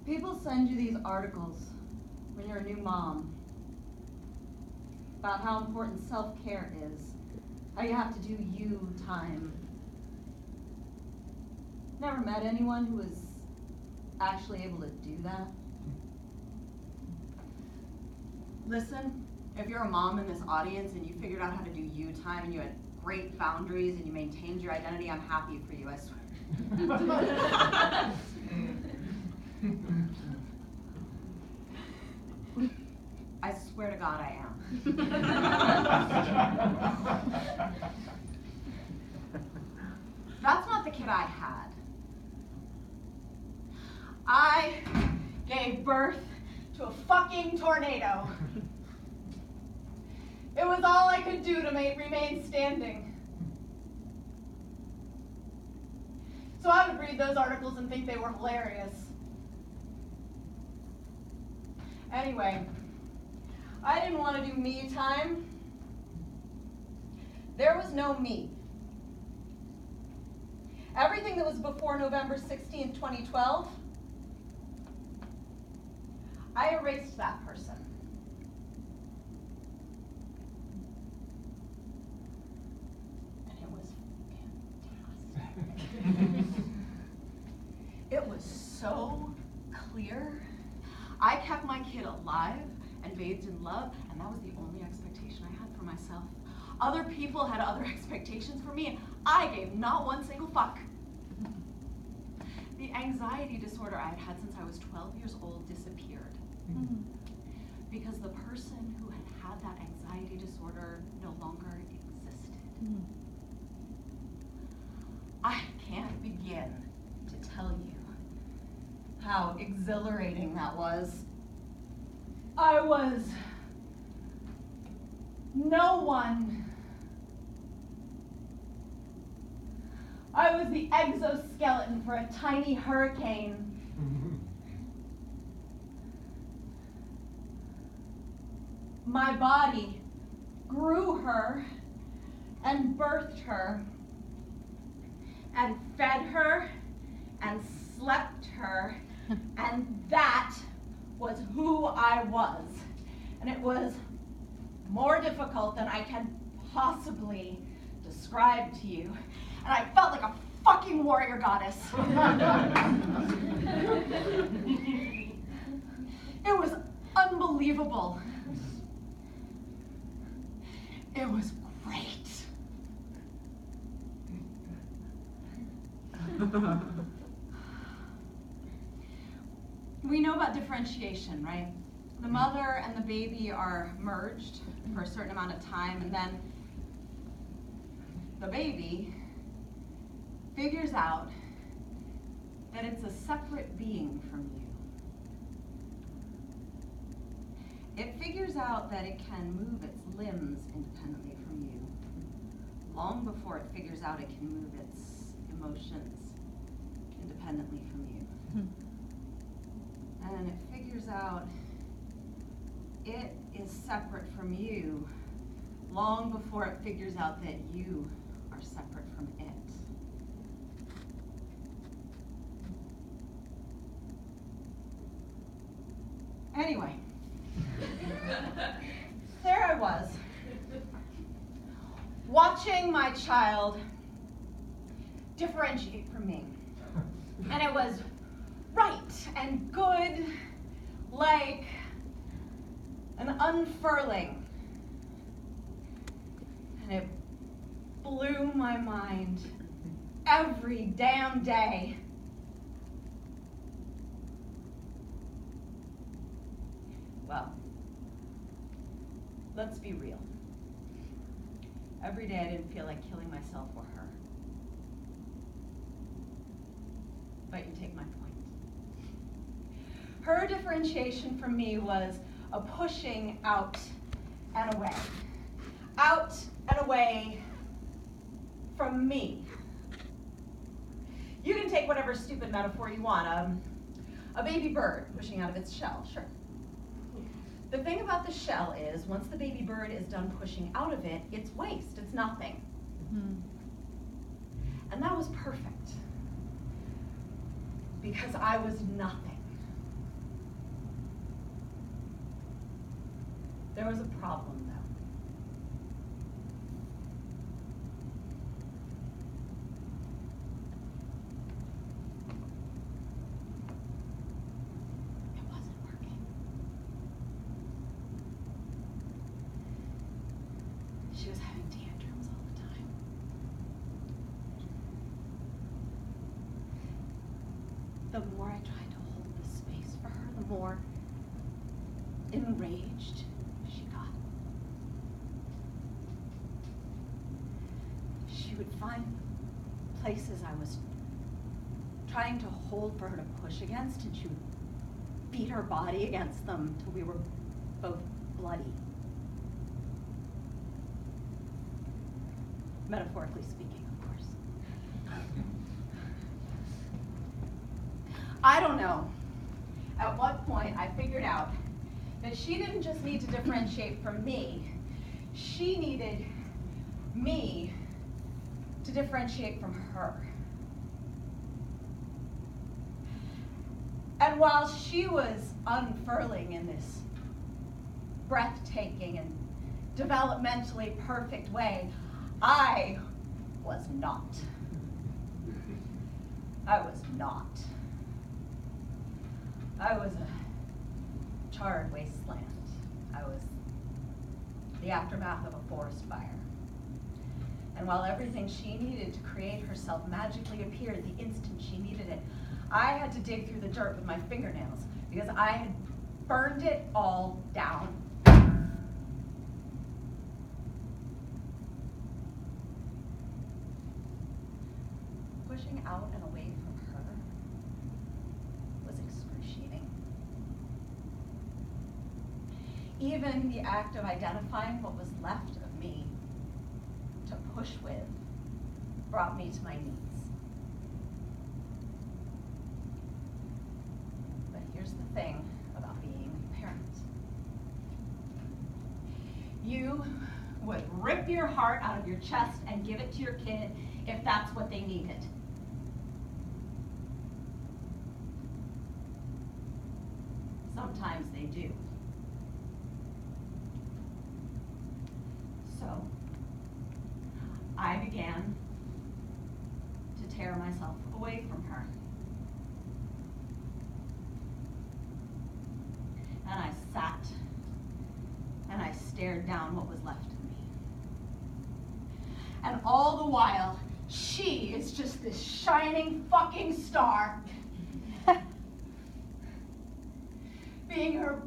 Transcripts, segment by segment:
People send you these articles when you're a new mom about how important self-care is, how you have to do you time. Never met anyone who was actually able to do that. Listen, if you're a mom in this audience and you figured out how to do you time and you had great boundaries and you maintained your identity, I'm happy for you, I swear. I swear to God I am. That's not the kid I had. I gave birth to a fucking tornado. It was all I could do to remain standing. So I would read those articles and think they were hilarious. Anyway, I didn't want to do me time. There was no me. Everything that was before November 16th, 2012, I erased that person. And it was fantastic. It was so clear. I kept my kid alive and bathed in love, and that was the only expectation I had for myself. Other people had other expectations for me, and I gave not one single fuck. The anxiety disorder I had had since I was 12 years old disappeared. Because the person who had had that anxiety disorder no longer existed. I can't begin to tell you how exhilarating that was. I was no one. I was the exoskeleton for a tiny hurricane. My body grew her and birthed her and fed her and slept her, and that was who I was. And it was more difficult than I can possibly describe to you. And I felt like a fucking warrior goddess. It was unbelievable. It was great. We know about differentiation, right? The mother and the baby are merged for a certain amount of time, and then the baby figures out that it's a separate being from you. It figures out that it can move its limbs independently from you, long before it figures out it can move its emotions independently from you. And it figures out it is separate from you, long before it figures out that you are separate from it. Anyway, there I was, watching my child differentiate from me. And it was right and good, like an unfurling. And it blew my mind every damn day. Well, let's be real. Every day I didn't feel like killing myself or her. But you take my point. Her differentiation from me was a pushing out and away. Out and away from me. You can take whatever stupid metaphor you want. A baby bird pushing out of its shell, sure. The thing about the shell is, once the baby bird is done pushing out of it, it's waste, it's nothing. And that was perfect. Because I was nothing. There was a problem, though. It wasn't working. She was having tantrums all the time. The more I tried to hold this space for her, the more enraged she got. She would find places I was trying to hold for her to push against, and she would beat her body against them till we were both bloody. Metaphorically speaking, of course. I don't know at what point I figured out that she didn't just need to differentiate from me, she needed me to differentiate from her. And while she was unfurling in this breathtaking and developmentally perfect way, I was not. I was not. I was a charred wasteland. I was the aftermath of a forest fire. And while everything she needed to create herself magically appeared the instant she needed it, I had to dig through the dirt with my fingernails because I had burned it all down. Pushing out and away from her was excruciating. Even the act of identifying what was left of me to push with brought me to my knees. But here's the thing about being a parent. You would rip your heart out of your chest and give it to your kid if that's what they needed. Sometimes they do. So, I began to tear myself away from her. And I sat and I stared down what was left of me. And all the while, she is just this shining fucking star. Being her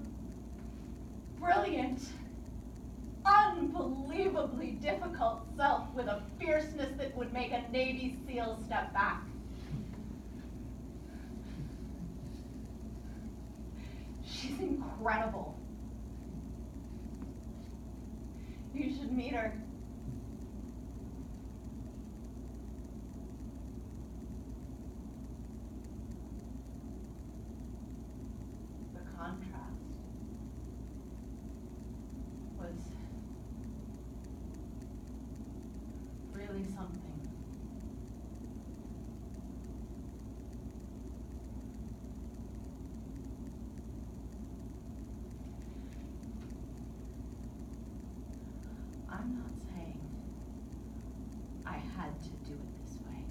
brilliant, unbelievably difficult self with a fierceness that would make a Navy SEAL step back. She's incredible. You should meet her. The contrast was really something. I'm not saying I had to do it this way.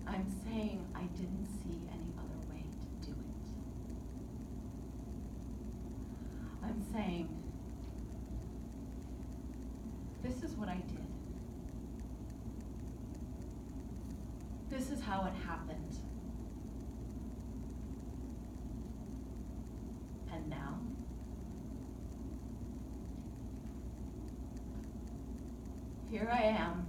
I'm saying I didn't see any other way to do it. I'm saying this is what I did. This is how it happened. And now, here I am,